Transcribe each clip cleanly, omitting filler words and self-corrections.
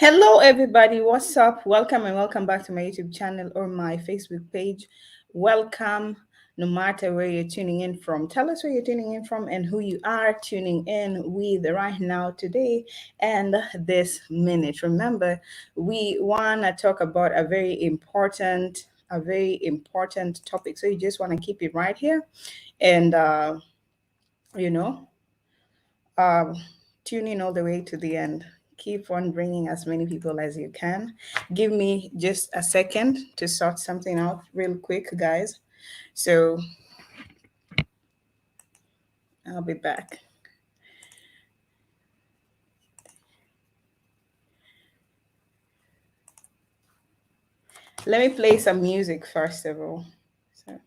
Hello, everybody. What's up? Welcome and welcome back to my YouTube channel or my Facebook page. Welcome, no matter where you're tuning in from. Tell us where you're tuning in from and who you are tuning in with right now, today, and this minute. Remember, we want to talk about a very important topic. So you just want to keep it right here, and you know um, tune in all the way to the end. Keep on bringing as many people as you can. Give me just a second to sort something out real quick, guys. So I'll be back. Let me play some music first of all. So,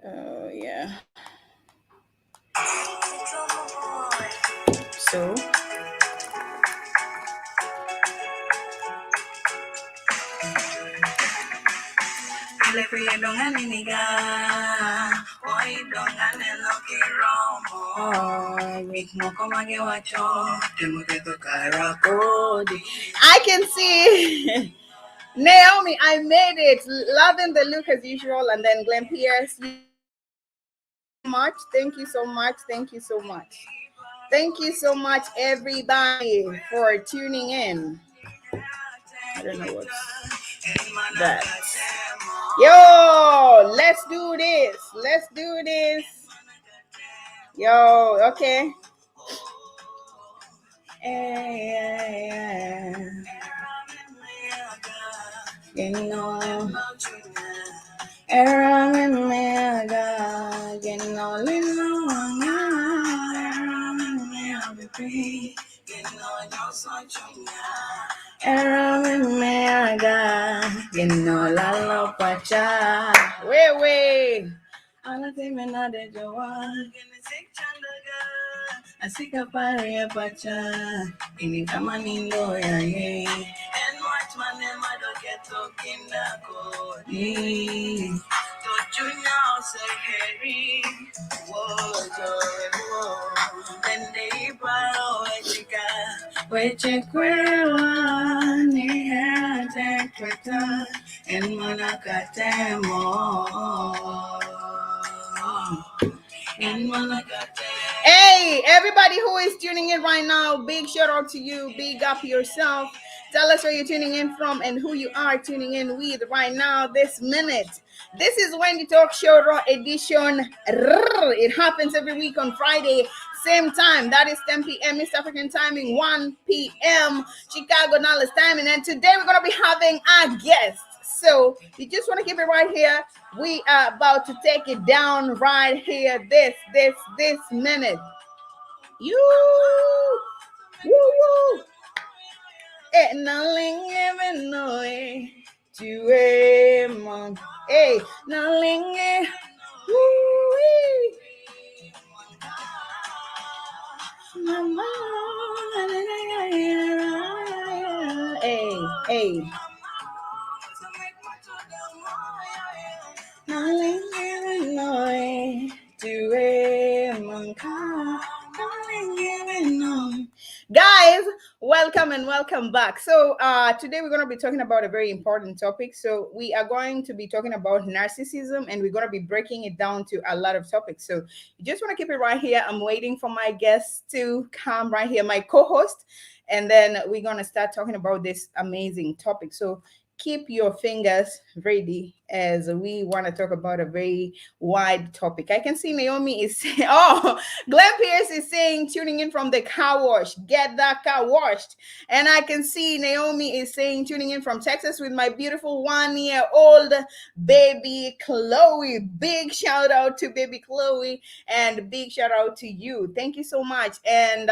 oh yeah. So I can see Naomi, I made it. Loving the look as usual. And then Glenn Pierce, much. Thank you so much. Thank you so much. Thank you so much, everybody, for tuning in. I don't know what's that. Yo, let's do this. Let's do this. Yo, okay. You know, Wewe anasema nade joa asika pare ya pacha ini kama nindo ya ye and watch manema do get talking na kodi to junior say heri wojo ende iparo echika wechekwewa ni hata kweta and manakatemo Hey, everybody who is tuning in right now, big shout out to you. Big up yourself. Tell us where you're tuning in from and who you are tuning in with right now, this minute. This is Wendy Talk Show Raw Edition. It happens every week on Friday, same time. That is 10 p.m. East African timing, 1 p.m. Chicago Dallas timing. And today we're going to be having a guest. So you just want to keep it right here. We are about to take it down right here. This minute. You. Woo woo. Nothing even know to a mom. Hey, nothing. Woo. Mama. Hey. Guys, welcome and welcome back. So today we're going to be talking about a very important topic. So we are going to be talking about narcissism, and we're going to be breaking it down to a lot of topics. So you just want to keep it right here. I'm waiting for my guest to come right here, my co-host, and then we're going to start talking about this amazing topic. So keep your fingers ready as we want to talk about a very wide topic. I can see Naomi is saying, oh, Glenn Pierce is saying, tuning in from the car wash, get that car washed. And I can see Naomi is saying, tuning in from Texas with my beautiful 1-year-old baby Chloe. Big shout out to baby Chloe and big shout out to you. Thank you so much. And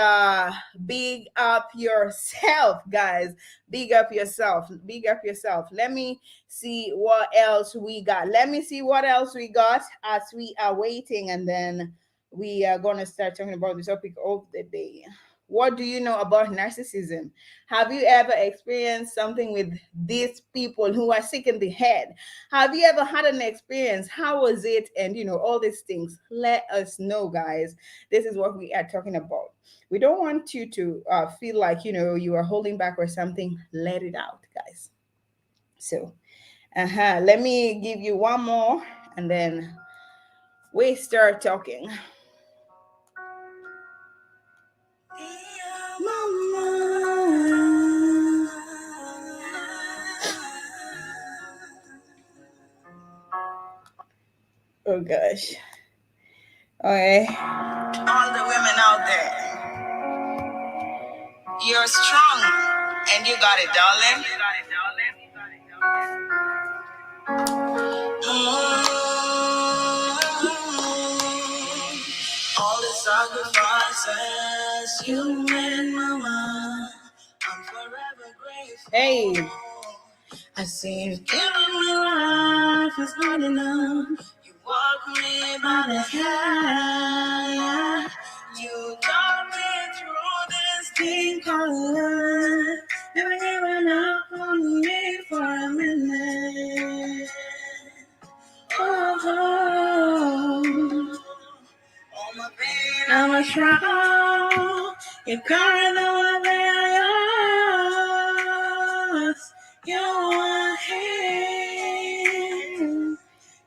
big up yourself, guys. Big up yourself. Big up yourself. Let me see what else we got. Let me see what else we got as we are waiting, and then we are going to start talking about the topic of the day. What do you know about narcissism? Have you ever experienced something with these people who are sick in the head? Have you ever had an experience? How was it? And all these things. Let us know, guys. This is what we are talking about. We don't want you to feel like, you are holding back or something. Let it out, guys. So, let me give you one more and then we start talking. Oh gosh. Okay. All the women out there, you're strong and you got it, darling. All the sacrifices you made, mama, I'm forever grateful. Hey, I see you giving me life is not enough. You walk me by the hand. You got me through this deep color. Never giving up on me for a minute. Oh, all my pain, I'm a struggle. You carry the one that yours. You are here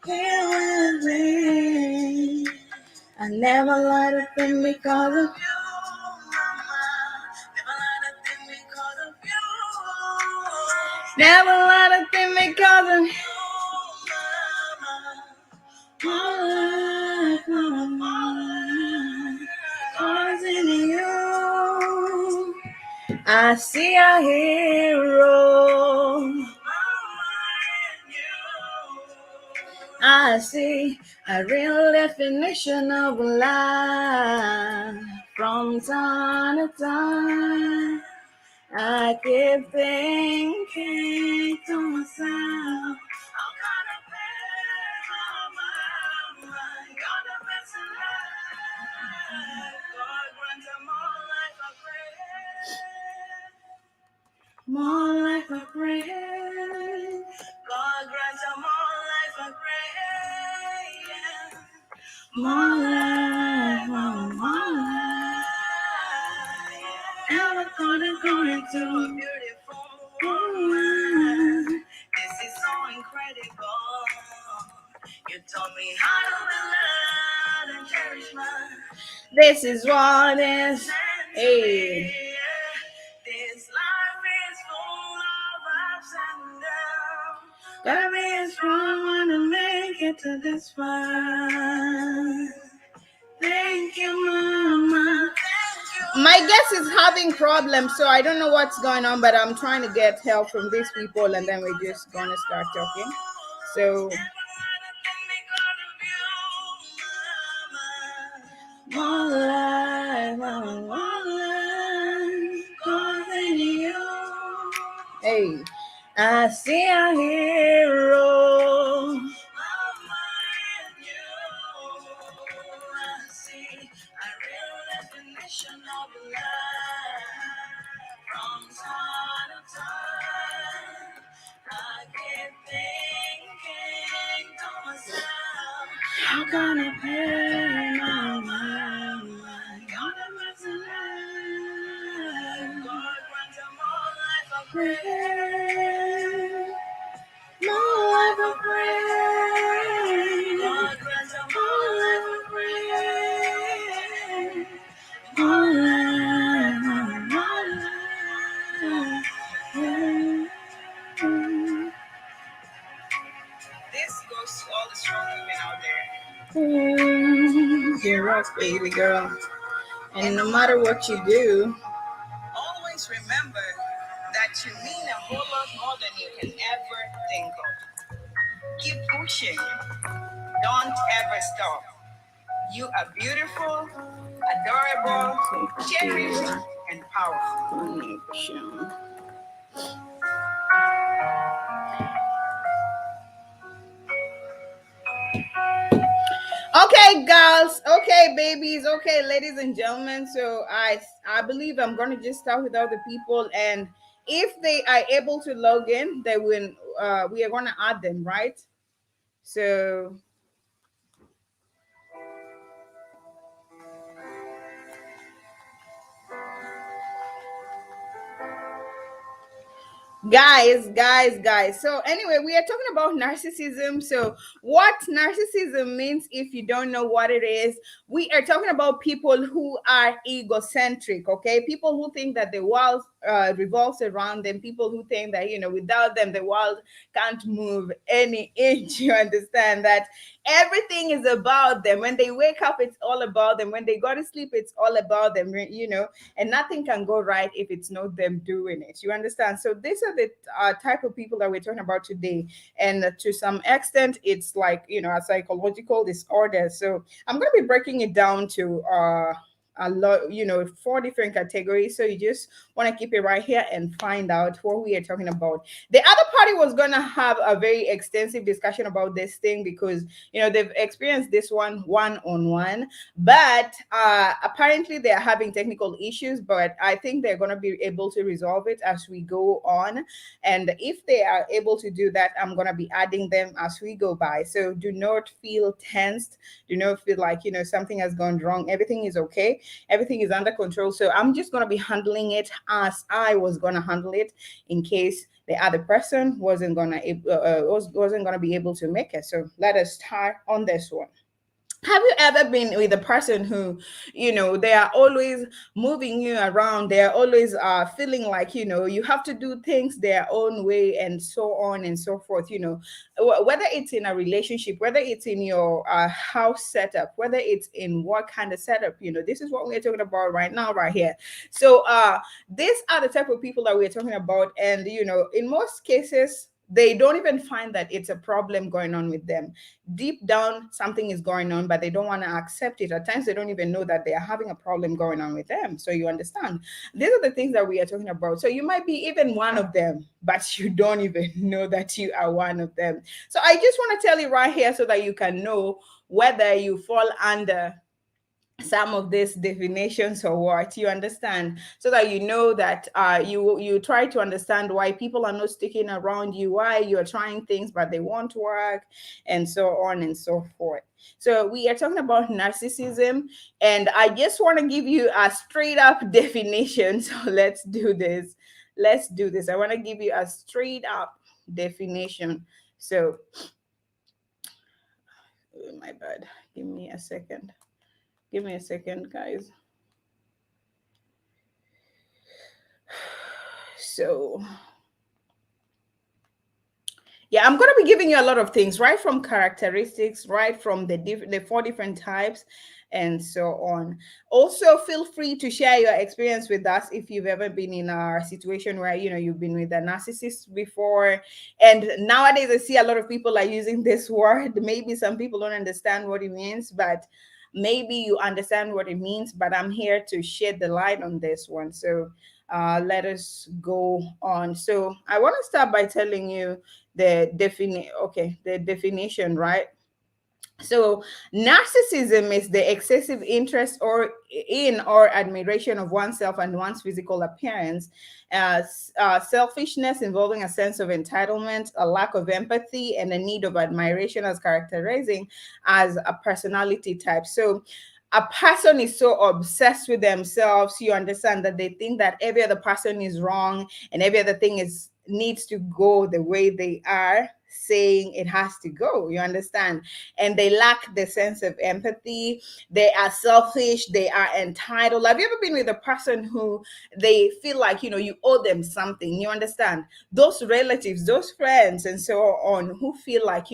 with me. I never let a thing because of you, mama. Never let a thing because of you. Never let a thing because of you, mama. My life, cause in you, I see a hero. I see a real definition of life. From time to time, I keep thinking to myself, how can I pay my mind? You're the best in life. God grant them more life I pray. More life I pray. God grant them more life I pray. Yeah. More life, more life. Ever going to a beautiful woman. This is so incredible. You taught me how to love and cherish my. This is what is. Hey. This life is full of ups and downs. Gotta be strong to make it to this far. Thank you, mama. My guest is having problems, so I don't know what's going on, but I'm trying to get help from these people, and then we're just gonna start talking. So, more life, more life, calling you. Hey, I see a hero. Definition of life. From time to time, I keep thinking to myself, how can I pay my mind? God have mercy, life. God grant them more life I pray. More life I pray. God grant them more life I pray. More life, more life. This goes to all the strong women out there. You're rock, baby girl. And no matter what you do, always remember that you mean a whole lot more than you can ever think of. Keep pushing. Don't ever stop. You are beautiful, adorable, cherished, and powerful. Okay, girls. Okay, babies. Okay, ladies and gentlemen. So I believe I'm gonna just start with other people, and if they are able to log in, they will. We are gonna add them, right? So. Guys. So anyway, we are talking about narcissism. So what narcissism means, if you don't know what it is, we are talking about people who are egocentric. Okay, people who think that the world revolves around them. People who think that, without them the world can't move any inch. You understand that everything is about them. When they wake up, it's all about them. When they go to sleep, it's all about them. And nothing can go right if it's not them doing it. You understand? So these are the type of people that we're talking about today, and to some extent it's like, a psychological disorder. So I'm going to be breaking it down to a lot, four different categories. So you just want to keep it right here and find out what we are talking about. The other party was going to have a very extensive discussion about this thing, because they've experienced this one on one, but apparently they are having technical issues. But I think they're going to be able to resolve it as we go on, and if they are able to do that, I'm going to be adding them as we go by. So do not feel tensed, do not feel like something has gone wrong. Everything is okay, everything is under control. So I'm just going to be handling it as I was going to handle it, in case the other person wasn't going to be able to make it. So let us start on this one. Have you ever been with a person who, they are always moving you around? They are always feeling like, you have to do things their own way, and so on and so forth. Whether it's in a relationship, whether it's in your house setup, whether it's in what kind of setup, this is what we're talking about right now, right here. So these are the type of people that we're talking about. And, in most cases, they don't even find that it's a problem going on with them. Deep down, something is going on, but they don't want to accept it. At times, they don't even know that they are having a problem going on with them. So you understand, these are the things that we are talking about. So you might be even one of them, but you don't even know that you are one of them. So I just want to tell you right here, so that you can know whether you fall under some of these definitions or what. You understand, so that you know that you try to understand why people are not sticking around you, why you're trying things but they won't work, and so on and so forth. So we are talking about narcissism, and I just want to give you a straight up definition. So let's do this. I want to give you a straight up definition. So oh, my bad, give me a second, guys. So yeah, I'm going to be giving you a lot of things, right from characteristics, right from the four different types, and so on. Also, feel free to share your experience with us if you've ever been in a situation where you've been with a narcissist before. And nowadays, I see a lot of people are using this word. Maybe some people don't understand what it means, but maybe you understand what it means. But I'm here to shed the light on this one. So let us go on. So I want to start by telling you the definition, right? So narcissism is the excessive interest or admiration of oneself and one's physical appearance, as selfishness involving a sense of entitlement, a lack of empathy, and a need of admiration as characterizing as a personality type. So a person is so obsessed with themselves, you understand, that they think that every other person is wrong, and every other thing is needs to go the way they are saying it has to go. You understand? And they lack the sense of empathy. They are selfish. They are entitled. Have you ever been with a person who they feel like you owe them something? You understand? Those relatives, those friends, and so on, who feel like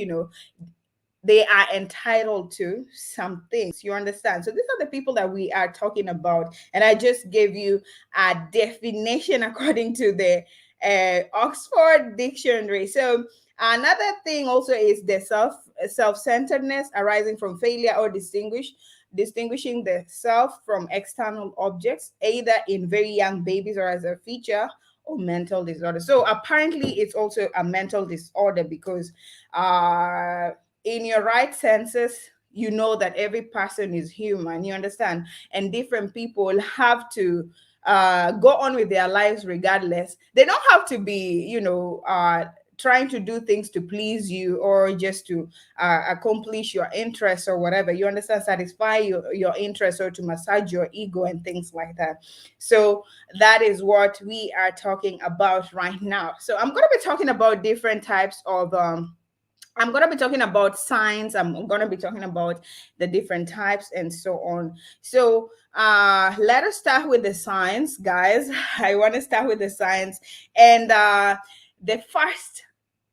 they are entitled to some things. You understand? So these are the people that we are talking about. And I just gave you a definition according to the Oxford Dictionary. So another thing also is the self-centeredness arising from failure or distinguishing the self from external objects, either in very young babies or as a feature or mental disorder. So apparently it's also a mental disorder, because in your right senses, you know that every person is human, you understand, and different people have to go on with their lives regardless. They don't have to be trying to do things to please you, or just to accomplish your interests or whatever. You understand? Satisfy your interests, or to massage your ego and things like that. So that is what we are talking about right now. So I'm going to be talking about different types of I'm going to be talking about signs. I'm going to be talking about the different types and so on. So let us start with the signs, guys. I want to start with the signs. And the first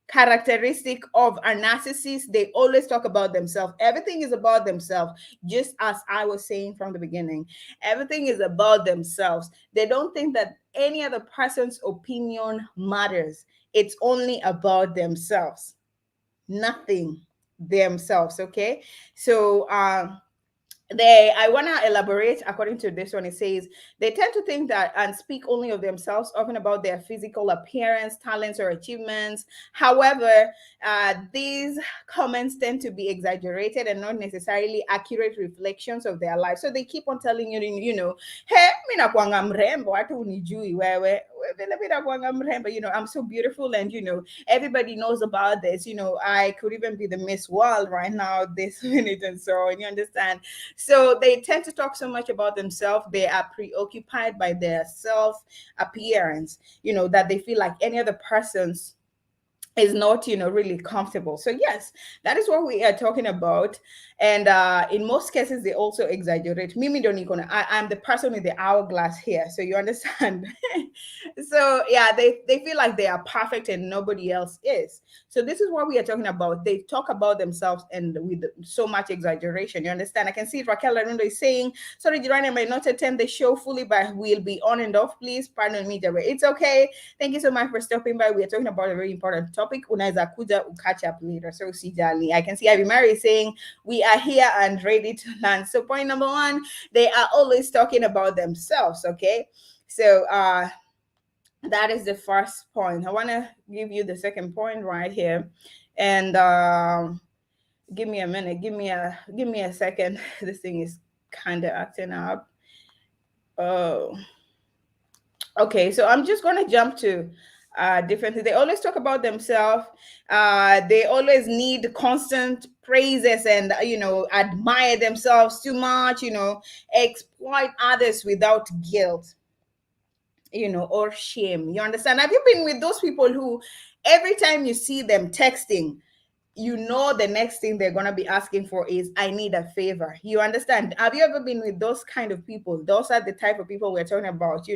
characteristic of a narcissist, they always talk about themselves. Everything is about themselves, just as I was saying from the beginning. Everything is about themselves. They don't think that any other person's opinion matters. It's only about themselves, nothing themselves. Okay, so I want to elaborate. According to this one, it says they tend to think that and speak only of themselves, often about their physical appearance, talents, or achievements. However, these comments tend to be exaggerated and not necessarily accurate reflections of their life. So they keep on telling you, hey, mina kwanga mrembo, hata unijui wewe, vile mina kwanga mrembo, I'm so beautiful, and everybody knows about this. I could even be the Miss World right now, this minute, and so on. You understand? So they tend to talk so much about themselves. They are preoccupied by their self appearance, that they feel like any other person's is not really comfortable. So yes, that is what we are talking about. And in most cases they also exaggerate. Mimi don't even, I'm the person with the hourglass here, so you understand. So yeah, they feel like they are perfect and nobody else is. So this is what we are talking about. They talk about themselves and with so much exaggeration. You understand? I can see Raquel Arundo is saying, sorry Jirani, I might not attend the show fully, but we'll be on and off. Please pardon me, Jabe. It's okay. Thank you so much for stopping by. We are talking about a very important topic. Unaweza kuja catch up later. So sijali. I can see Ivy Mary saying we are here and ready to learn. So point number one, they are always talking about themselves. Okay. So that is the first point. I want to give you the second point right here. And give me a minute. Give me a second. This thing is kind of acting up. Oh. Okay, so I'm just going to jump to different things. They always talk about themselves. They always need constant praises and, admire themselves too much, exploit others without guilt, or shame. You understand? Have you been with those people who every time you see them texting, the next thing they're going to be asking for is, I need a favor? You understand? Have you ever been with those kind of people? Those are the type of people we're talking about.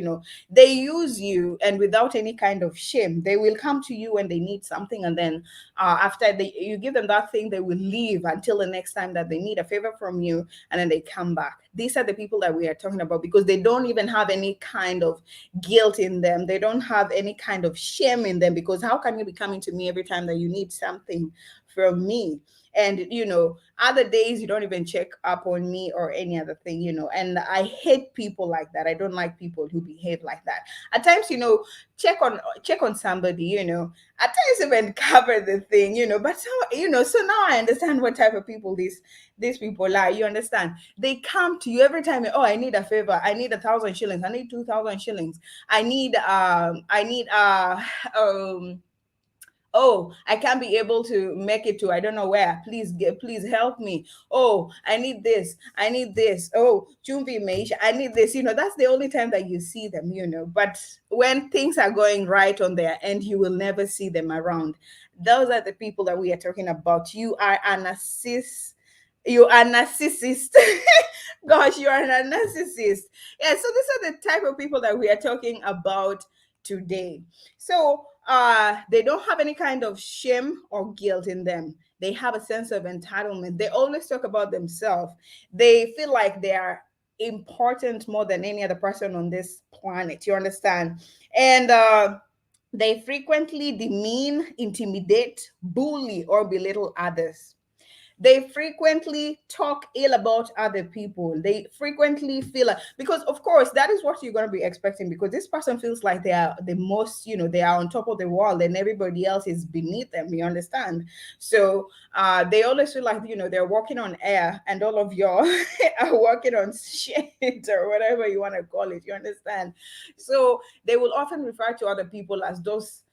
They use you, and without any kind of shame, they will come to you when they need something, and then after you give them that thing, they will leave until the next time that they need a favor from you, and then they come back. These are the people that we are talking about, because they don't even have any kind of guilt in them. They don't have any kind of shame in them, because how can you be coming to me every time that you need something from me? And other days you don't even check up on me or any other thing. And I hate people like that. I don't like people who behave like that. At times, check on somebody, at times even cover the thing, but so now I understand what type of people these people are. You understand? They come to you every time. Oh, I need a favor. I need 1,000 shillings. I need 2,000 shillings. I need oh, I can't be able to make it to I don't know where. Please help me. Oh, I need this. I need this. Oh, chumvi meisha. I need this. That's the only time that you see them, But when things are going right on their end, you will never see them around. Those are the people that we are talking about. You are a narcissist. You are a narcissist. Gosh, you are a narcissist. Yeah, so these are the type of people that we are talking about today. So they don't have any kind of shame or guilt in them. They have a sense of entitlement. They always talk about themselves. They feel like they are important more than any other person on this planet. You understand? And they frequently demean, intimidate, bully, or belittle others. They frequently talk ill about other people. They frequently feel like, because of course that is what you're going to be expecting, because this person feels like they are the most, they are on top of the world and everybody else is beneath them. You understand? So they always feel like, they're walking on air and all of y'all are walking on shit or whatever you want to call it. You understand? So they will often refer to other people as those,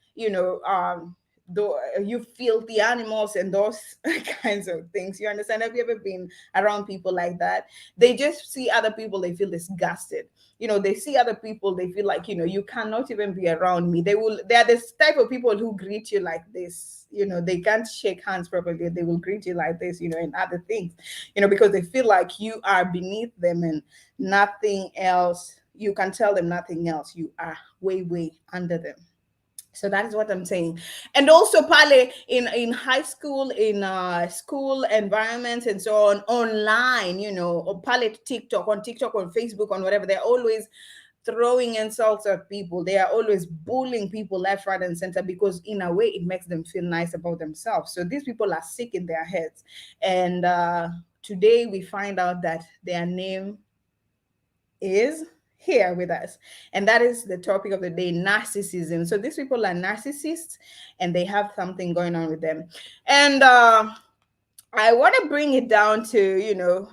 you filthy animals and those kinds of things. You understand? Have you ever been around people like that? They just see other people, they feel disgusted. They see other people, they feel like, you cannot even be around me. They are this type of people who greet you like this. They can't shake hands properly, they will greet you like this, and other things, because they feel like you are beneath them and nothing else. You can tell them nothing else. You are way, way under them. So that is what I'm saying. And also Pale, in high school, in school environments and so online, or Pale, TikTok, on Facebook, on whatever, they're always throwing insults at people. They are always bullying people left, right, and center, because in a way it makes them feel nice about themselves. So these people are sick in their heads. And today we find out that their name is here with us, and that is the topic of the day: narcissism. So these people are narcissists, and they have something going on with them. And I want to bring it down to,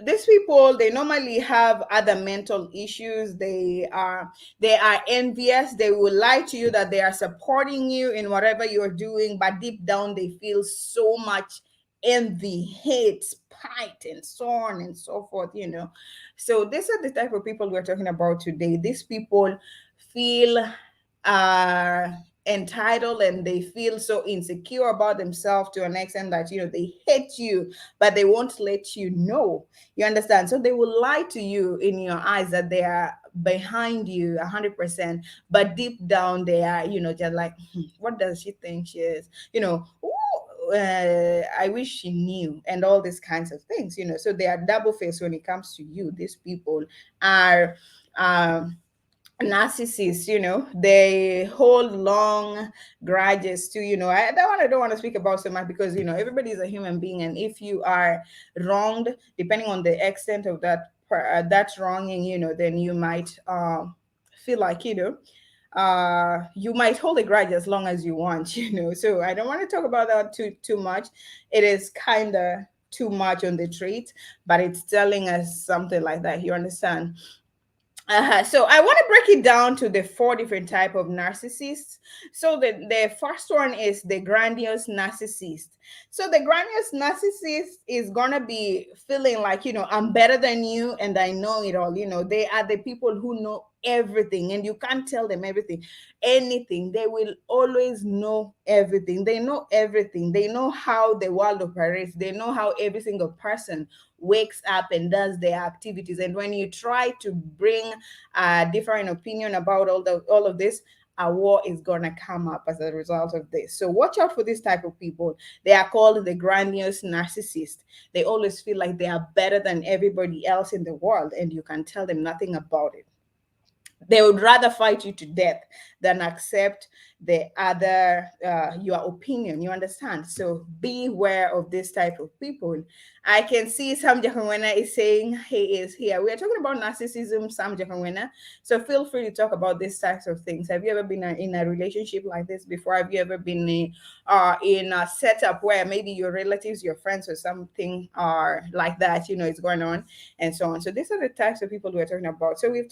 these people, they normally have other mental issues. They are envious. They will lie to you that they are supporting you in whatever you're doing, but deep down they feel so much envy, hate, spite, and so on and so forth. So these are the type of people we're talking about today. These people feel entitled, and they feel so insecure about themselves to an extent that they hate you, but they won't let you know. You understand? So they will lie to you in your eyes that they are behind you 100%, but deep down they are, just like, what does she think she is? Ooh, I wish she knew, and all these kinds of things. So they are double faced when it comes to you. These people are narcissists. They hold long grudges to, I don't want to speak about so much, because everybody is a human being, and if you are wronged, depending on the extent of that wronging, then you might feel like, you might hold a grudge as long as you want. So I don't want to talk about that too much. It is kind of too much on the trait, but it's telling us something like that. You understand? So I want to break it down to the four different type of narcissists. So the first one is the grandiose narcissist. So the grandiose narcissist is gonna be feeling like, I'm better than you and I know it all. They are the people who know everything, and you can't tell them anything. They will always know everything. They know everything. They know how the world operates. They know how every single person wakes up and does their activities. And when you try to bring a different opinion about all of this, a war is gonna come up as a result of this. So watch out for this type of people. They are called the grandiose narcissist. They always feel like they are better than everybody else in the world, and you can tell them nothing about it. They would rather fight you to death than accept the other your opinion. You understand? So beware of this type of people. I can see Sam Jaconwena is saying he is here. We are talking about narcissism, Sam Jaconwena. So feel free to talk about these types of things. Have you ever been in a relationship like this before? Have you ever been in a setup where maybe your relatives, your friends, or something are like that? It's going on, and so on. So these are the types of people we're talking about. So we are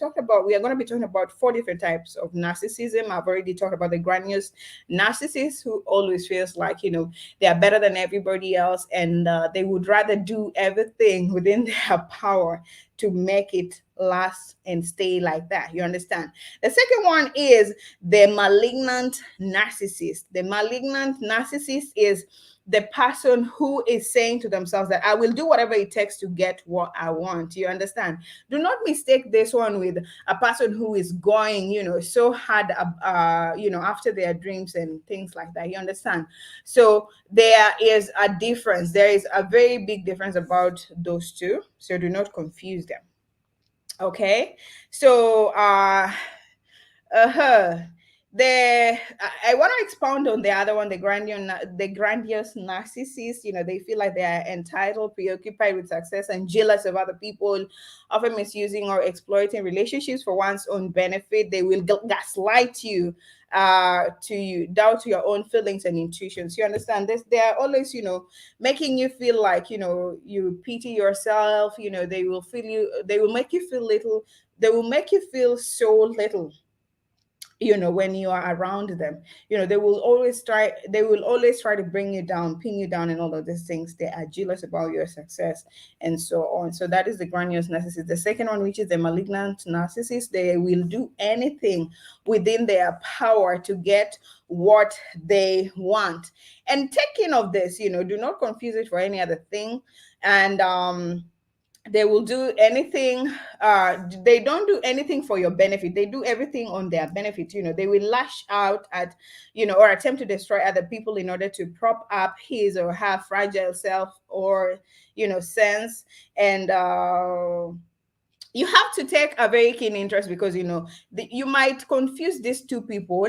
going to be talking about four different types of narcissism. I've already talked about the grandiose narcissist, who always feels like, they are better than everybody else, and they would rather do everything within their power to make it last and stay like that. You understand? The second one is the malignant narcissist. The malignant narcissist is the person who is saying to themselves that I will do whatever it takes to get what I want. You understand? Do not mistake this one with a person who is going, so hard, after their dreams and things like that. You understand? So there is a difference. There is a very big difference about those two. So do not confuse them. Okay? So, uh-huh. I want to expound on the other one, the grandiose narcissist. They feel like they are entitled, preoccupied with success, and jealous of other people, often misusing or exploiting relationships for one's own benefit. They will gaslight you, to you doubt your own feelings and intuitions. You understand this? They are always, making you feel like, you pity yourself. They will make you feel little. They will make you feel so little. when you are around them. They will always try to bring you down, pin you down, and all of these things. They are jealous about your success and so on. So that is the grandiose narcissist. The second one, which is the malignant narcissist, they will do anything within their power to get what they want. And taking of this, do not confuse it for any other thing. And they will do anything. They don't do anything for your benefit. They do everything on their benefit. They will lash out at, or attempt to destroy other people in order to prop up his or her fragile self or sense. And you have to take a very keen interest, because you might confuse these two people.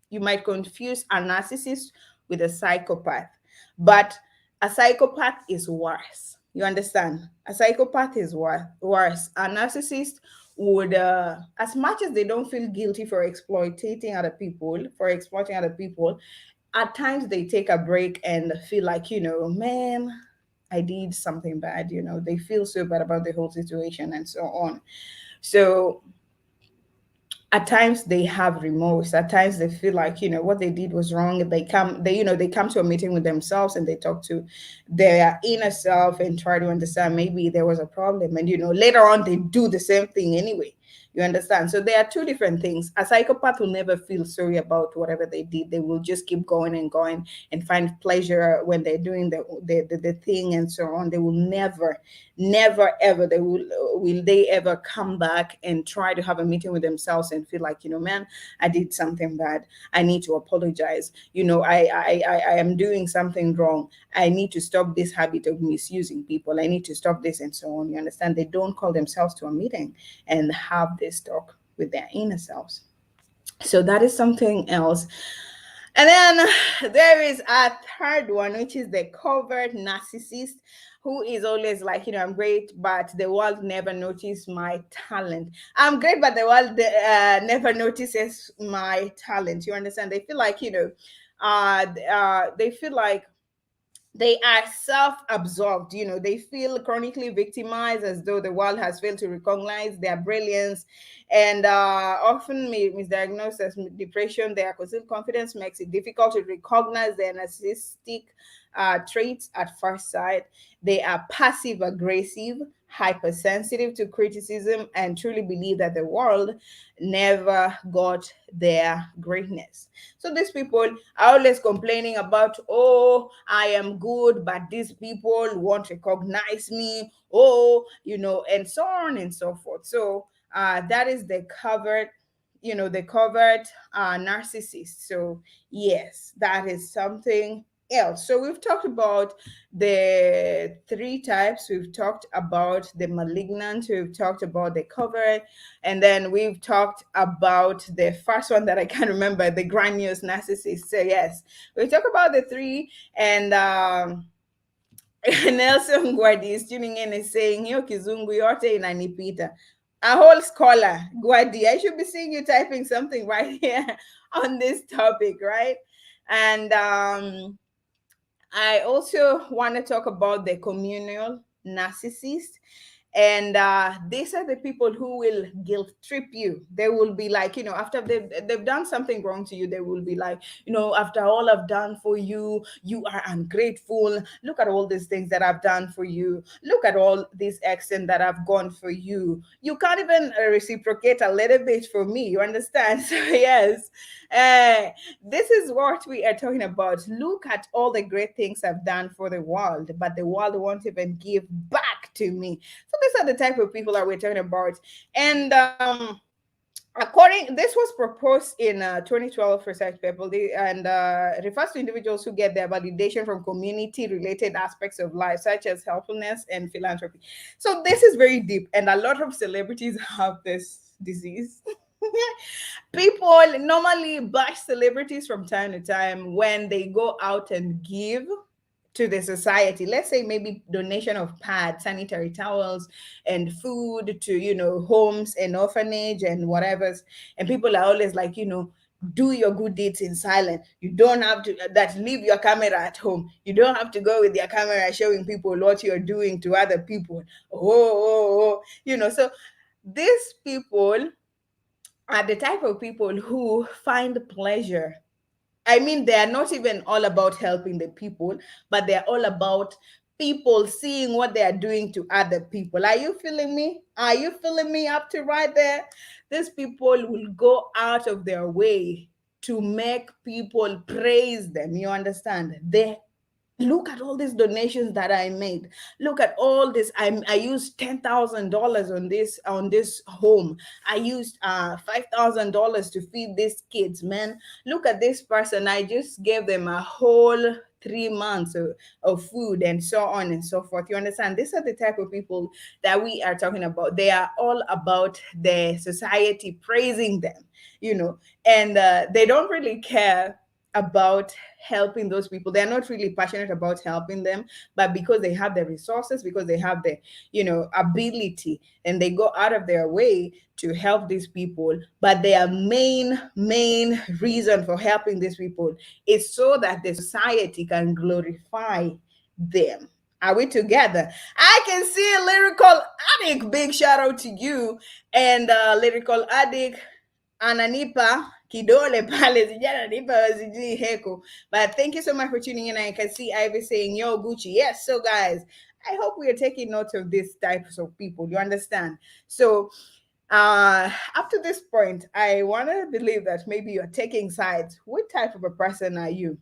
You might confuse a narcissist with a psychopath, but a psychopath is worse. You understand? A psychopath is worse. A narcissist would, as much as they don't feel guilty for exploiting other people, for exploiting other people, at times they take a break and feel like, man, I did something bad. They feel so bad about the whole situation and so on. So at times they have remorse. At times they feel like what they did was wrong. They come to a meeting with themselves, and they talk to their inner self and try to understand maybe there was a problem, and later on they do the same thing anyway. You understand? So there are two different things. A psychopath will never feel sorry about whatever they did. They will just keep going and going and find pleasure when they're doing the thing and so on. They will never ever will they ever come back and try to have a meeting with themselves and feel like, man, I did something bad. I need to apologize. I am doing something wrong. I need to stop this habit of misusing people. I need to stop this and so on. You understand? They don't call themselves to a meeting and have this talk with their inner selves. So that is something else. And then there is a third one, which is the covert narcissist, who is always like, I'm great, but the world never noticed my talent. I'm great, but the world never notices my talent. You understand? They feel like, they feel like they are self-absorbed. They feel chronically victimized, as though the world has failed to recognize their brilliance, and often misdiagnosed as depression. Their concealed confidence makes it difficult to recognize their narcissistic traits at first sight. They are passive aggressive, hypersensitive to criticism, and truly believe that the world never got their greatness. So these people are always complaining about, oh, I am good, but these people won't recognize me, and so on and so forth. So that is the covert narcissist. So yes, that is something else. So we've talked about the three types. We've talked about the malignant, we've talked about the covert, and then we've talked about the first one that I can't remember, the grandiose narcissist. So yes, we talked about the three. And Nelson Guardi is tuning in and saying, hiyo kizungu yote inanipita. A whole scholar, Guardi. I should be seeing you typing something right here on this topic, right? And I also want to talk about the communal narcissist. And these are the people who will guilt trip you. They will be like, after they've done something wrong to you, they will be like, after all I've done for you, you are ungrateful. Look at all these things that I've done for you. Look at all these extent that I've gone for you. You can't even reciprocate a little bit for me. You understand? So yes, this is what we are talking about. Look at all the great things I've done for the world, but the world won't even give back to me. So these are the type of people that we're talking about. And this was proposed in 2012 research paper, and refers to individuals who get their validation from community-related aspects of life, such as helpfulness and philanthropy. So this is very deep, and a lot of celebrities have this disease. People normally bash celebrities from time to time when they go out and give to the society. Let's say maybe donation of pads, sanitary towels, and food to homes and orphanage and whatever. And people are always like, do your good deeds in silence. You don't have to leave your camera at home. You don't have to go with your camera showing people what you're doing to other people. So these people are the type of people who find pleasure. I mean, they are not even all about helping the people, but they're all about people seeing what they are doing to other people. Are you feeling me? Are you feeling me up to right there? These people will go out of their way to make people praise them. You understand? They look at all these donations that I made. Look at all this. I used $10,000 on this home. I used $5,000 to feed these kids. Man, look at this person. I just gave them a whole 3 months of food and so on and so forth. You understand? These are the type of people that we are talking about. They are all about the society praising them, you know, and they don't really care about helping those people. They're not really passionate about helping them, but because they have the resources, because they have the, ability, and they go out of their way to help these people. But their main reason for helping these people is so that the society can glorify them. Are we together? I can see a lyrical addict. Big shout out to you. And lyrical addict ananipa kidole pale sijananipa sijui heko. But thank you so much for tuning in. I can see Ivy saying yo Gucci. Yes, so guys, I hope we are taking note of these types of people. You understand? So up to this point, I want to believe that maybe you're taking sides. What type of a person are you?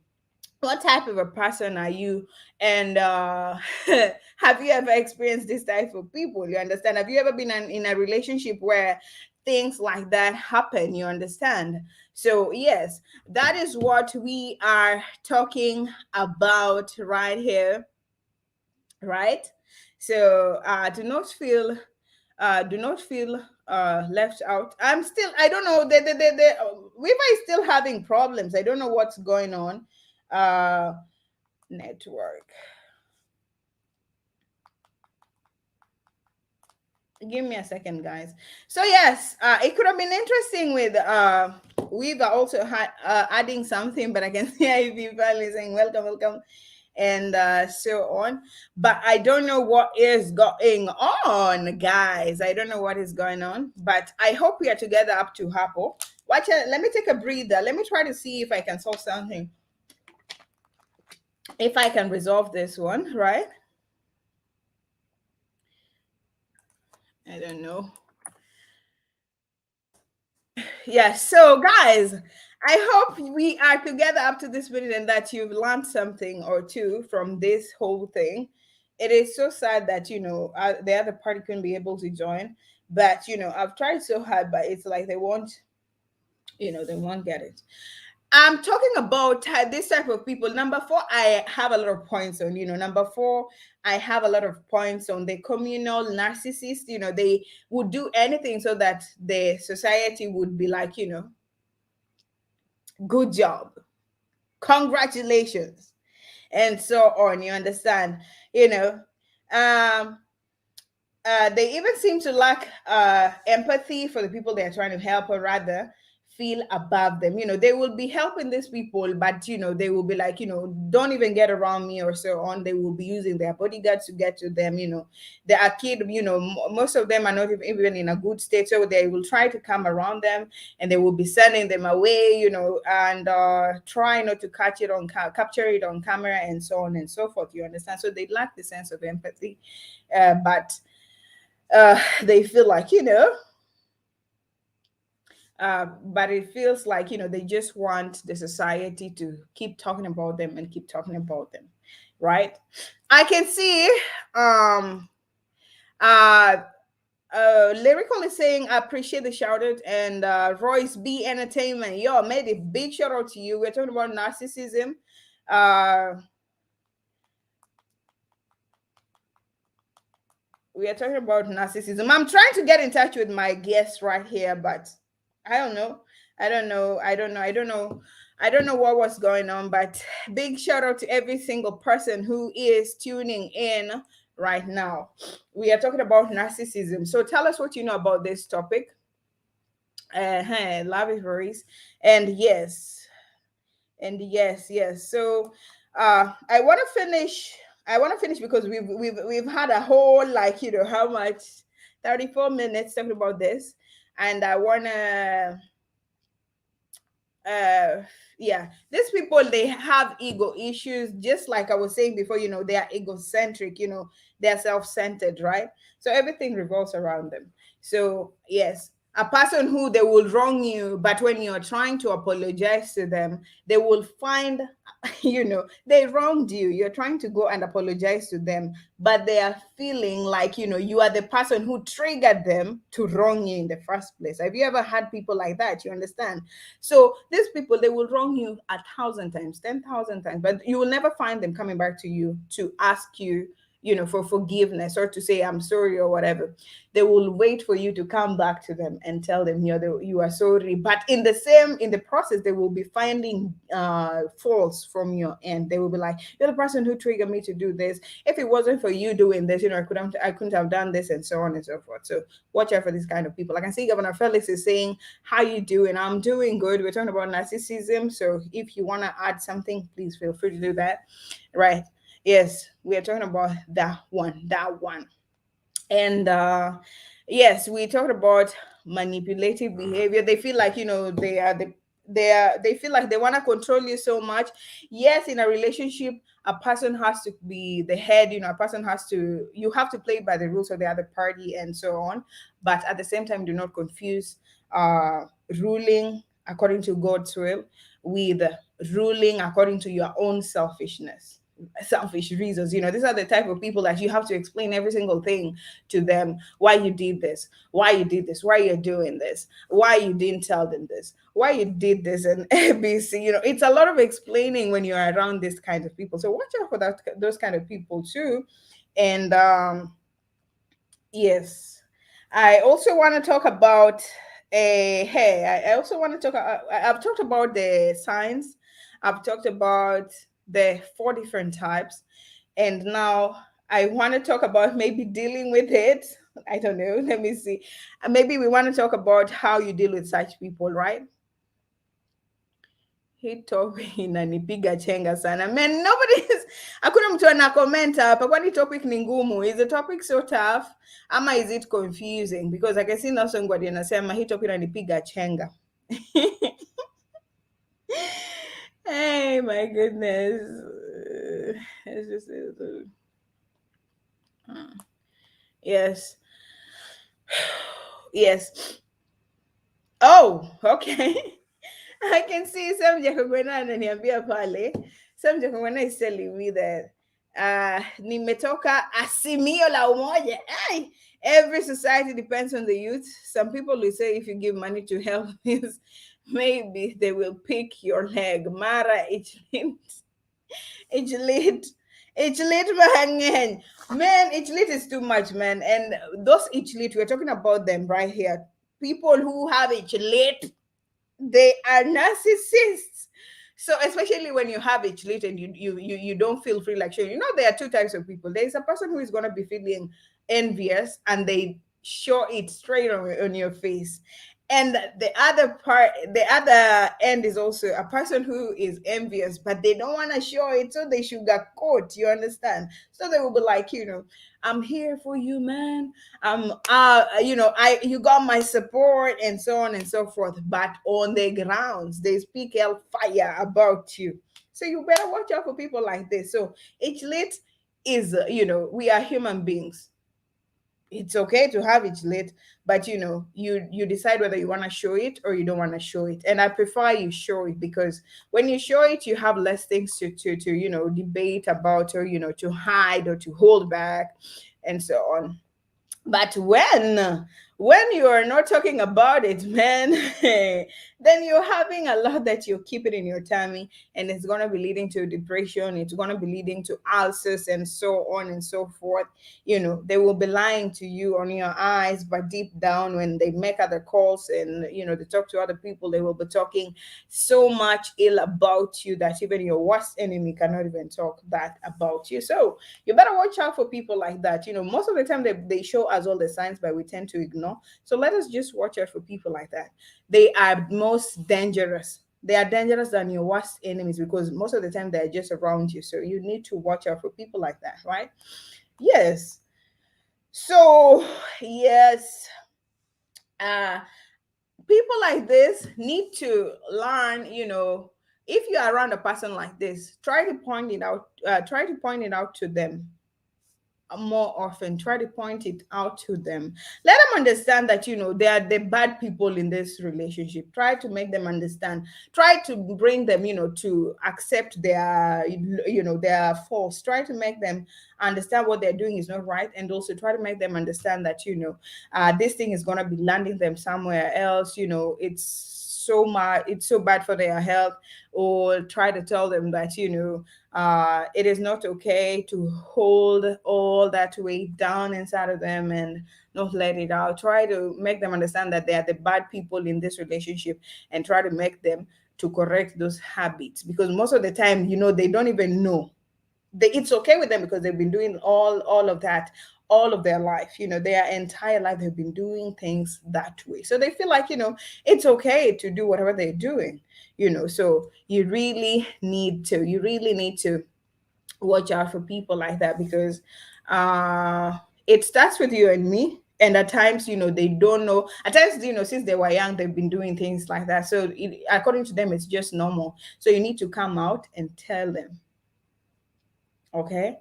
What type of a person are you? And have you ever experienced this type of people? You understand? Have you ever been in a relationship where things like that happen? You understand? So yes, that is what we are talking about right here, right? So do not feel left out. I don't know, the Wi-Fi is still having problems. I don't know what's going on. uh Network, give me a second, guys. So yes, it could have been interesting with we've also had adding something, but I can see Ivy finally saying welcome, welcome, and so on. But I don't know what is going on, guys. I don't know what is going on, but I hope we are together up to Hapo. Watch it. Let me take a breather. Let me try to see if I can solve something, if I can resolve this one, right? I don't know. Yes. So, guys, I hope we are together up to this minute and that you've learned something or two from this whole thing. It is so sad that, the other party couldn't be able to join, but, I've tried so hard, but it's like they won't get it. I'm talking about this type of people. Number four, I have a lot of points on. Number four, I have a lot of points on the communal narcissist. They would do anything so that the society would be like, good job, congratulations, and so on. You understand? You know, um, they even seem to lack empathy for the people they are trying to help, or rather feel above them. They will be helping these people, but they will be like, don't even get around me, or so on. They will be using their bodyguards to get to them. They are kid, most of them are not even in a good state, so they will try to come around them, and they will be sending them away, and try not to capture it on camera, and so on and so forth. You understand? So they lack the sense of empathy, but they feel like, but it feels like, they just want the society to keep talking about them and keep talking about them, right? I can see um uh Lyrical is saying, I appreciate the shout out, and Royce B Entertainment, yo, made a big shout out to you. We're talking about narcissism. uh we are talking about narcissism. I'm trying to get in touch with my guest right here, but I don't know. I don't know what was going on, but big shout out to every single person who is tuning in right now. We are talking about narcissism. So tell us what you know about this topic. Love it, Maurice. And yes, yes. So I want to finish. I want to finish because we've had a whole, like, how much, 34 minutes talking about this. And I want to uh yeah, these people, they have ego issues, just like I was saying before. They are egocentric, they're self-centered, right? So everything revolves around them. So yes, a person who, they will wrong you, but when you're trying to apologize to them, they will find they wronged you, you're trying to go and apologize to them, but they are feeling like you are the person who triggered them to wrong you in the first place. Have you ever had people like that? You understand? So these people, they will wrong you 1,000 times, 10,000 times, but you will never find them coming back to you to ask you, for forgiveness, or to say I'm sorry or whatever. They will wait for you to come back to them and tell them you are sorry. But in the process, they will be finding faults from your end. They will be like, you're the person who triggered me to do this. If it wasn't for you doing this, I couldn't have done this, and so on and so forth. So watch out for these kind of people. I can see Governor Felix is saying, how you doing? I'm doing good. We're talking about narcissism. So if you want to add something, please feel free to do that. Right. Yes, we are talking about that one. And yes, we talked about manipulative behavior. They feel like they feel like they want to control you so much. Yes, in a relationship, a person has to be the head. A person has to you have to play by the rules of the other party, and so on. But at the same time, do not confuse uh ruling according to God's will with ruling according to your own selfish reasons. These are the type of people that you have to explain every single thing to them. Why you did this, why you're doing this, why you didn't tell them this, why you did this, and ABC. It's a lot of explaining when you're around this kind of people. So watch out for those kind of people too. And yes, I also want to talk about a hey I also want to talk I've talked about the signs. I've talked about the four different types, and now I want to talk about maybe dealing with it. I don't know. Let me see. Maybe we want to talk about how you deal with such people, right? Hii topic inanipiga chenga sana. Man, nobody's hakuna mtu ana comment hapa. Kwani topic ni ngumu? Is the topic so tough? Ama is it confusing? Because I can see Nelson Gwadi anasema hii topic inanipiga chenga. Hey, my goodness. It's just yes. Yes. Oh, okay. I can see some Jakogwena ananiambia pale. Some Jakogwena is telling me that nimetoka asimio la umoja. Ay, every society depends on the youth. Some people will say if you give money to help this, maybe they will pick your leg. Mara Ichlit. Ichlit mahangen. Man, Ichlit is too much, man. And those Ichlit, we're talking about them right here. People who have Ichlit, they are narcissists. So especially when you have it late and you don't feel free, like showing. There are two types of people. There is a person who is going to be feeling envious, and they show it straight on your face. And the other end is also a person who is envious, but they don't want to show it, so they sugarcoat. You understand? So they will be like, I'm here for you, man. You got my support, and so on and so forth. But on the grounds, they speak hellfire about you. So you better watch out for people like this. So each lit is, we are human beings. It's okay to have it lit, but you decide whether you want to show it or you don't want to show it. And I prefer you show it, because when you show it, you have less things to debate about, or to hide or to hold back, and so on. But when you are not talking about it, man, then you're having a lot that you're keeping in your tummy, and it's going to be leading to depression. It's going to be leading to ulcers, and so on and so forth. They will be lying to you on your eyes, but deep down, when they make other calls and they talk to other people, they will be talking so much ill about you that even your worst enemy cannot even talk bad about you. So you better watch out for people like that. Most of the time they show us all the signs, but we tend to ignore. So let us just watch out for people like that. They are most dangerous. They are dangerous than your worst enemies, because most of the time they're just around you. So you need to watch out for people like that, right? Yes. So yes. People like this need to learn, if you are around a person like this, try to point it out to them more often. Try to point it out to them. Let them understand that they are the bad people in this relationship. Try to make them understand. Try to bring them, to accept their faults. Try to make them understand what they're doing is not right, and also try to make them understand that this thing is going to be landing them somewhere else. It's so bad for their health. Or try to tell them that it is not okay to hold all that weight down inside of them and not let it out. Try to make them understand that they are the bad people in this relationship, and try to make them to correct those habits, because most of the time they don't even know. It's okay with them because they've been doing all of that all of their life. Their entire life they've been doing things that way, so they feel like it's okay to do whatever they're doing. So you really need to watch out for people like that, because it starts with you and me. And at times they don't know. At times since they were young they've been doing things like that, so according to them it's just normal. So you need to come out and tell them. Okay.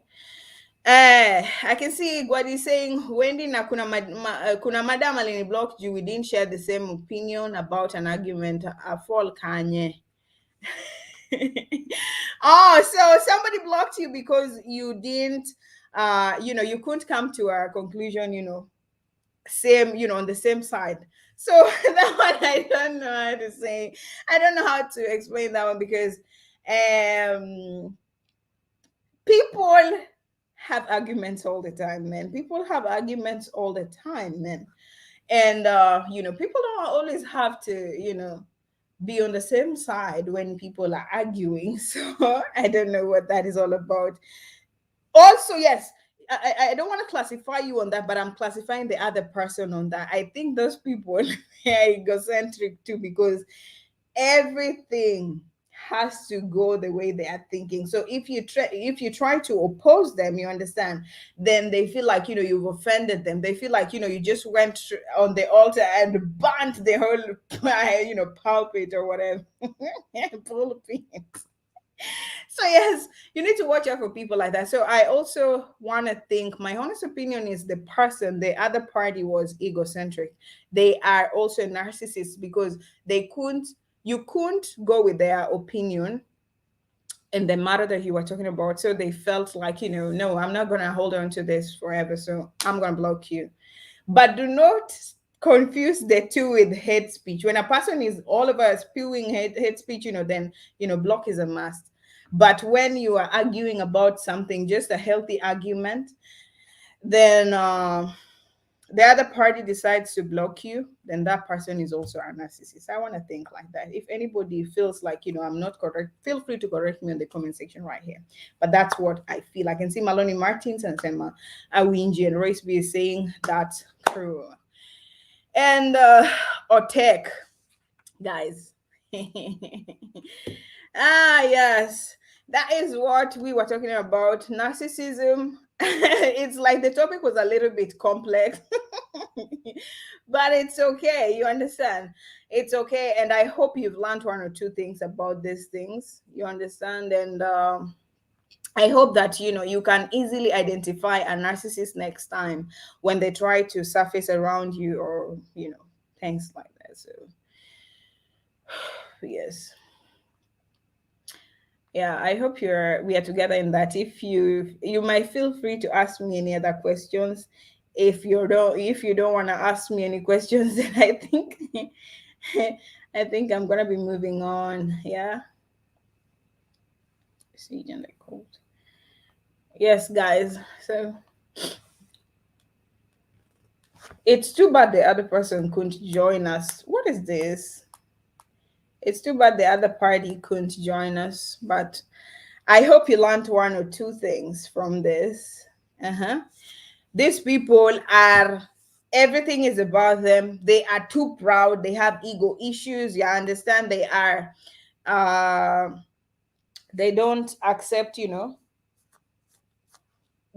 I can see what he's saying. Wendy na kuna madam alini blocked you. We didn't share the same opinion about an argument. A fall kanye. Oh, so somebody blocked you because you didn't, you couldn't come to a conclusion, same, on the same side. So that one I don't know how to say. I don't know how to explain that one, because people have arguments all the time, man. People have arguments all the time, man. And people don't always have to, be on the same side when people are arguing. So I don't know what that is all about. Also, yes, I don't want to classify you on that, but I'm classifying the other person on that. I think those people are egocentric too, because everything has to go the way they are thinking. So if you try to oppose them, you understand, then they feel like you've offended them. They feel like you just went on the altar and burnt the whole pulpit or whatever. Pulpit. So yes, you need to watch out for people like that. So I also want to think, my honest opinion is the other party was egocentric. They are also narcissists, because you couldn't go with their opinion in the matter that you were talking about. So they felt like, no, I'm not going to hold on to this forever. So I'm going to block you. But do not confuse the two with hate speech. When a person is all over spewing hate speech, then block is a must. But when you are arguing about something, just a healthy argument, then the other party decides to block you, then that person is also a narcissist. I want to think like that. If anybody feels like I'm not correct, feel free to correct me in the comment section right here. But that's what I feel. I can see Maloney Martins and Sema Awinji and Royce B is saying that's true. And Otek, guys. Yes, that is what we were talking about. Narcissism. It's like the topic was a little bit complex, but it's okay. You understand? It's okay. And I hope you've learned one or two things about these things. You understand? And I hope that you can easily identify a narcissist next time when they try to surface around you, or things like that. So yes. Yeah, I hope we are together in that. If you might feel free to ask me any other questions. If you don't want to ask me any questions, then I think I think I'm gonna be moving on. Yeah. Siege and the cold. Yes, guys. So it's too bad the other person couldn't join us. What is this? It's too bad the other party couldn't join us, but I hope you learned one or two things from this. Uh-huh. These people are, everything is about them. They are too proud. They have ego issues. You understand? Uh, they don't accept,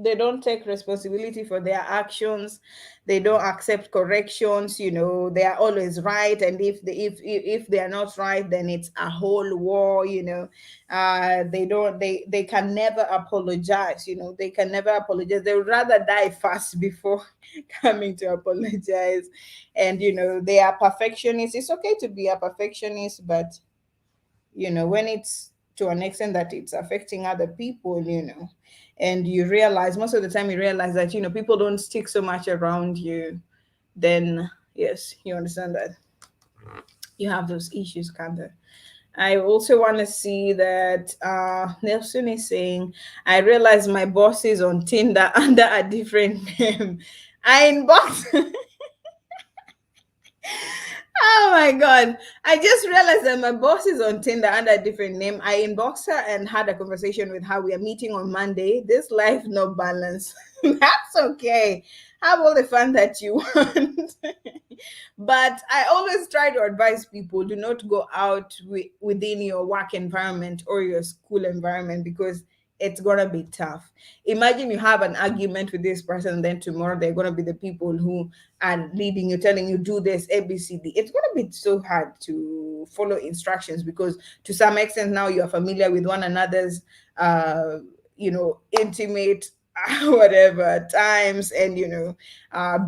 they don't take responsibility for their actions. They don't accept corrections. They are always right, and if they are not right, then it's a whole war. They can never apologize. They can never apologize. They would rather die fast before coming to apologize. And they are perfectionists. It's okay to be a perfectionist, but when it's to an extent that it's affecting other people, and you realize, most of the time you realize that people don't stick so much around you, then yes, you understand that you have those issues, kind of. I also want to see that Nelson is saying, I realize my boss is on Tinder under a different name. I inbox. Oh my god. I just realized that my boss is on Tinder under a different name. I inboxed her and had a conversation with her. We are meeting on Monday. This life no balance. That's okay. Have all the fun that you want. But I always try to advise people, do not go out within your work environment or your school environment, because it's gonna be tough. Imagine you have an argument with this person, then tomorrow they're gonna be the people who are leading you, telling you do this ABCD. It's gonna be so hard to follow instructions, because to some extent now you are familiar with one another's intimate whatever times, and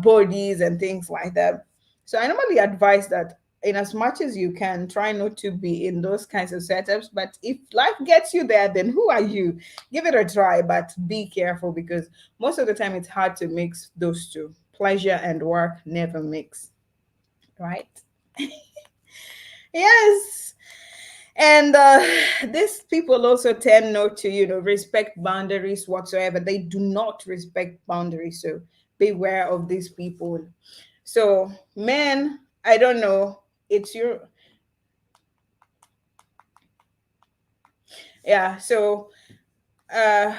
bodies and things like that. So I normally advise that, in as much as you can, try not to be in those kinds of setups. But if life gets you there, then who are you? Give it a try, but be careful, because most of the time it's hard to mix those two. Pleasure and work never mix, right? Yes. And these people also tend not to, respect boundaries whatsoever. They do not respect boundaries. So beware of these people. So, men, I don't know. It's your, yeah. Uh,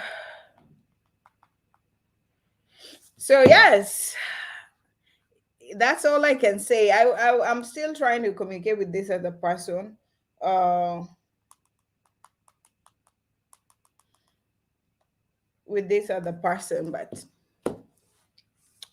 so yes, that's all I can say. I'm still trying to communicate with this other person. Uh, with this other person, but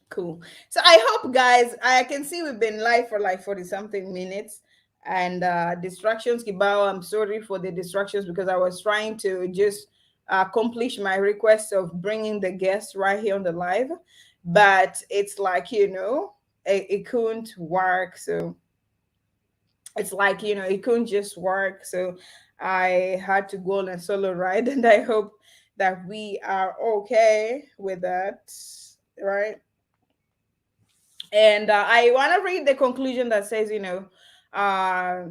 cool. So I hope, guys, I can see we've been live for like 40 something minutes. And distractions, Kibao, I'm sorry for the distractions, because I was trying to just accomplish my request of bringing the guest right here on the live. But it's like, it couldn't work. So it's like, it couldn't just work. So I had to go on a solo ride. And I hope that we are okay with that, right? And I want to read the conclusion that says, uh,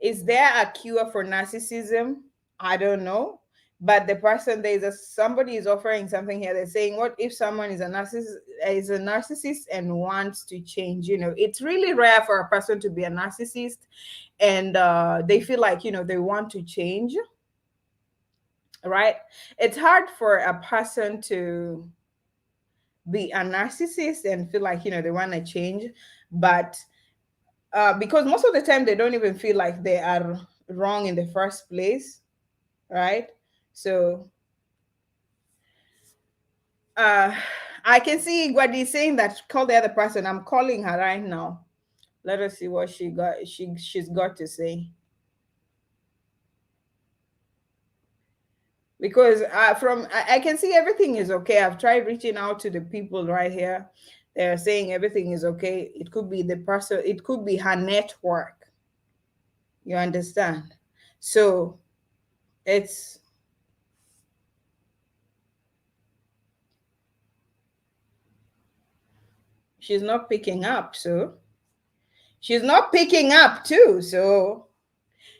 is there a cure for narcissism? I don't know. But the person, somebody is offering something here. They're saying, what if someone is a narcissist and wants to change? It's really rare for a person to be a narcissist, and they feel like, they want to change, right? It's hard for a person to be a narcissist and feel like, they want to change. But because most of the time they don't even feel like they are wrong in the first place, right? So I can see what he's saying, that call the other person. I'm calling her right now. Let us see what she's got to say. Because I can see everything is okay. I've tried reaching out to the people right here. They're saying everything is okay. It could be the person, it could be her network. You understand? So it's she's not picking up. So she's not picking up too. So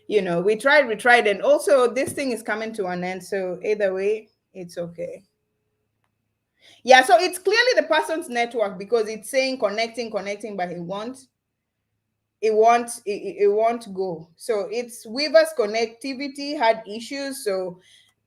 we tried, and also this thing is coming to an end. So either way, it's okay. Yeah, so it's clearly the person's network, because it's saying connecting, but it won't go. So it's Weaver's connectivity had issues. So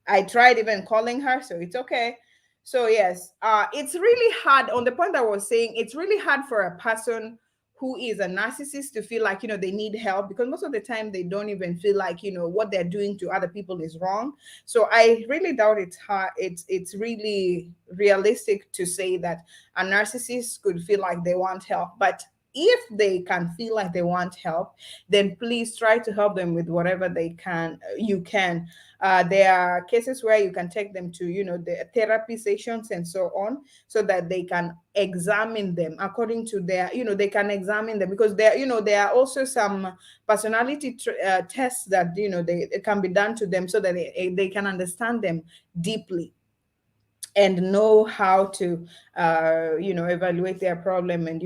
I tried even calling her, so it's okay. So yes, it's really hard. On the point I was saying, it's really hard for a person who is a narcissist to feel like, they need help, because most of the time they don't even feel like, what they're doing to other people is wrong. So I really doubt it's hard, it's really realistic to say that a narcissist could feel like they want help. But if they can feel like they want help, then please try to help them with whatever they can, you can. There are cases where you can take them to, the therapy sessions and so on, so that they can examine them according to their, they can examine them, because there are also some personality tests that, they it can be done to them, so that they can understand them deeply and know how to evaluate their problem and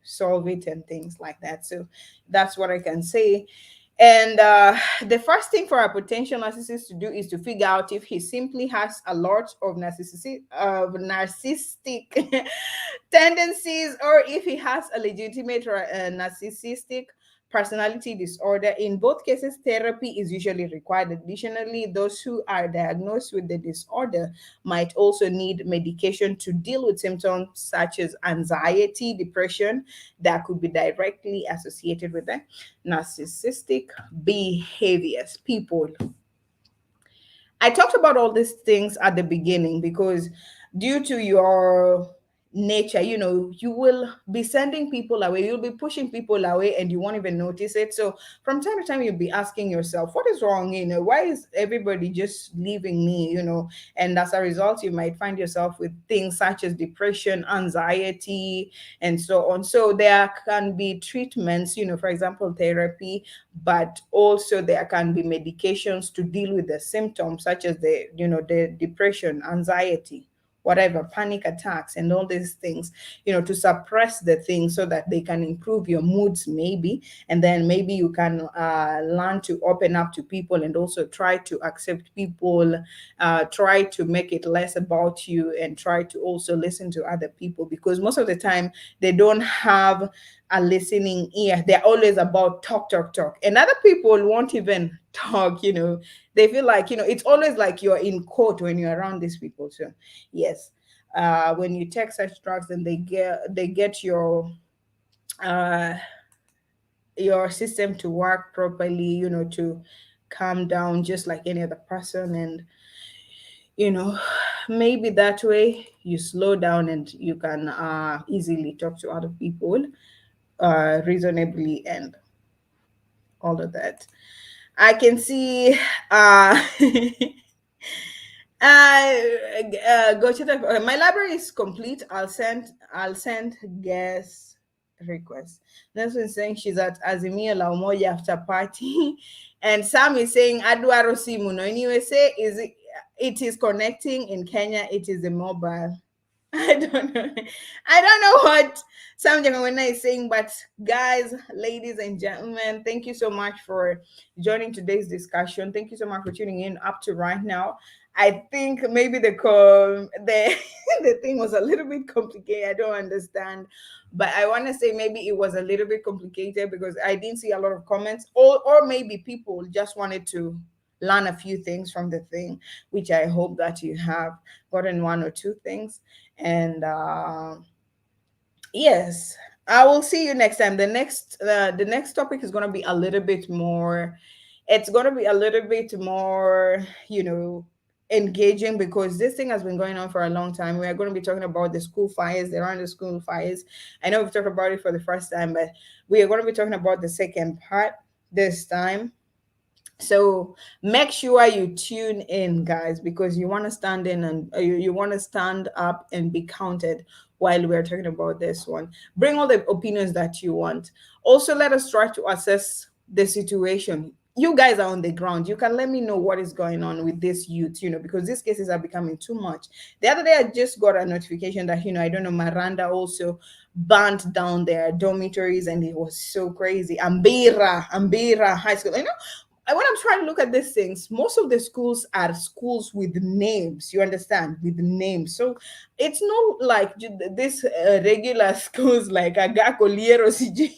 solve it and things like that. So that's what I can say. And the first thing for a potential narcissist to do is to figure out if he simply has a lot of narcissistic tendencies, or if he has a legitimate narcissistic personality disorder. In both cases, therapy is usually required. Additionally, those who are diagnosed with the disorder might also need medication to deal with symptoms such as anxiety, depression, that could be directly associated with the narcissistic behaviors. People, I talked about all these things at the beginning because due to your nature, you will be sending people away, you'll be pushing people away, and you won't even notice it. So from time to time, you'll be asking yourself, what is wrong? Why is everybody just leaving me? And as a result, you might find yourself with things such as depression, anxiety, and so on. So there can be treatments, for example, therapy, but also there can be medications to deal with the symptoms such as the depression, anxiety, whatever, panic attacks, and all these things, to suppress the things so that they can improve your moods, maybe. And then maybe you can learn to open up to people and also try to accept people, try to make it less about you, and try to also listen to other people, because most of the time they don't have a listening ear. They're always about talk, talk, talk. And other people won't even talk, they feel like, it's always like you're in court when you're around these people. So yes, when you take such drugs, then they get uh your system to work properly, to calm down just like any other person. And you know maybe that way you slow down and you can easily talk to other people reasonably and all of that. I can see go to the my library is complete. I'll send guest request. That's one saying she's at Azimio La Umoja after party. And Sam is saying Aduaro Simu. No, anyway, say it is connecting in Kenya, it is a mobile. I don't know. I don't know what Sam Jangawena is saying, but guys, ladies and gentlemen, thank you so much for joining today's discussion. Thank you so much for tuning in up to right now. I think maybe the the thing was a little bit complicated. I don't understand, but I want to say maybe it was a little bit complicated because I didn't see a lot of comments, or maybe people just wanted to learn a few things from the thing, which I hope that you have gotten one or two things. And yes, I will see you next time. The next topic is going to be a little bit more, it's going to be a little bit more, engaging, because this thing has been going on for a long time. We are going to be talking about the school fires, around the school fires. I know we've talked about it for the first time, but we are going to be talking about the second part this time. So make sure you tune in, guys, because you want to stand in and you want to stand up and be counted while we're talking about this one. Bring all the opinions that you want. Also, let us try to assess the situation. You guys are on the ground. You can let me know what is going on with this youth, because these cases are becoming too much. The other day, I just got a notification that, I don't know, Miranda also burnt down their dormitories, and it was so crazy. Ambira High School. And when I'm trying to look at these things, most of the schools are schools with names. You understand, with names. So it's not like this regular schools like Agako Liero CG.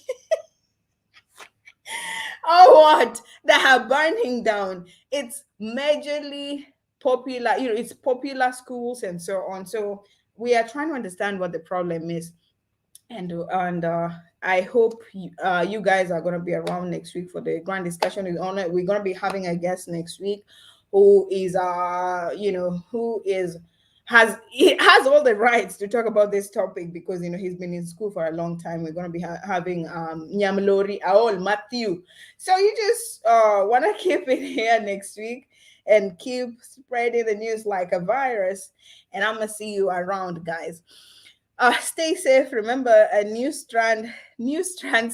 Oh, what? That are burning down. It's majorly popular. It's popular schools and so on. So we are trying to understand what the problem is. And I hope you guys are going to be around next week for the grand discussion. We're going to be having a guest next week who is who is he has all the rights to talk about this topic, because he's been in school for a long time. We're going to be having Nyamlori Aol Matthew. So you just want to keep it here next week and keep spreading the news like a virus. And I'm gonna see you around, guys. Stay safe. Remember, new strands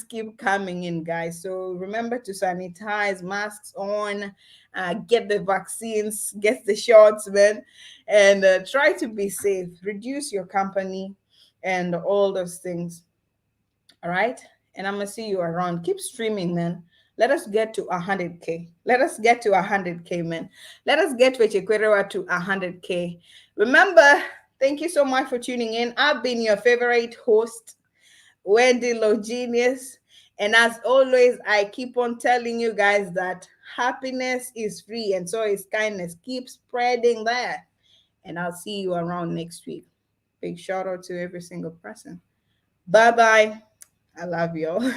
keep coming in, guys. So remember to sanitize, masks on, get the vaccines, get the shots, man, and try to be safe. Reduce your company, and all those things. All right. And I'm gonna see you around. Keep streaming, man. Let us get to 100K. Let us get to 100K, man. Let us get Wechekwerewa to 100K. Remember, thank you so much for tuning in. I've been your favorite host, Wendy.Le.Genius. And as always, I keep on telling you guys that happiness is free, and so is kindness. Keep spreading that. And I'll see you around next week. Big shout out to every single person. Bye bye. I love y'all.